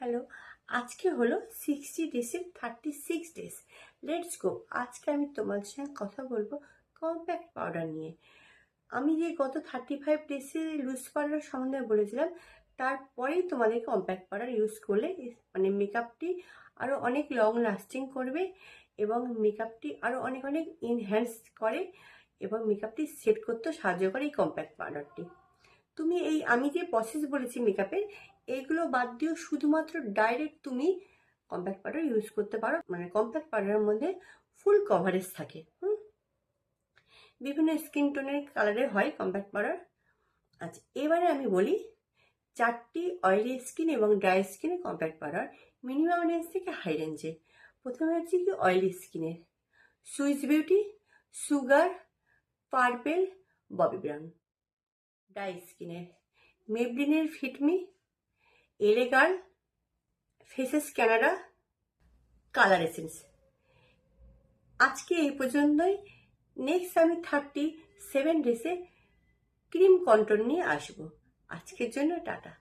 Hello, আজকে হলো 60 ডেজের 36 days. Let's go. আজকে আমি তোমাদের সঙ্গে কথা বলবো কম্প্যাক্ট পাউডার নিয়ে। আমি যে গত 35 ডেজে লুজ পাউডার সম্বন্ধে বলেছিলাম, তারপরেই তোমাদের কম্প্যাক্ট পাউডার ইউজ করলে মানে মেকআপটি আরও অনেক লং লাস্টিং করবে এবং মেকআপটি আরও অনেক অনেক এনহ্যান্স করে এবং মেকআপটি সেট করতেও সাহায্য করে এই কম্প্যাক্ট পাউডারটি। তুমি এই আমি যে প্রসেস বলেছি মেকআপের, এইগুলো বাদ দিয়েও শুধুমাত্র ডাইরেক্ট তুমি কম্প্যাক্ট পাউডার ইউজ করতে পারো। মানে কম্প্যাক্ট পাউডারের মধ্যে ফুল কভারেজ থাকে। বিভিন্ন স্কিন টোনের কালারের হয় কম্প্যাক্ট পাউডার। আচ্ছা, এবারে আমি বলি 4টি অয়েলি স্কিন এবং ড্রাই স্কিনের কম্প্যাক্ট পাউডার, মিনিমাম রেঞ্জ থেকে হাই রেঞ্জে। প্রথমে হচ্ছে কি অয়েলি স্কিনের Swiss Beauty, Sugar, Purple, Bobbi Brown. Dry স্কিনের মেবলিনের ফিটমি, এলেগার্ল, ফেসেস ক্যানাডা, কালার এসেন্স। আজকে এই পর্যন্তই। নেক্সট আমি 37 ডেজে ক্রিম কন্ট্রোল নিয়ে আসবো। আজকের জন্য টাটা।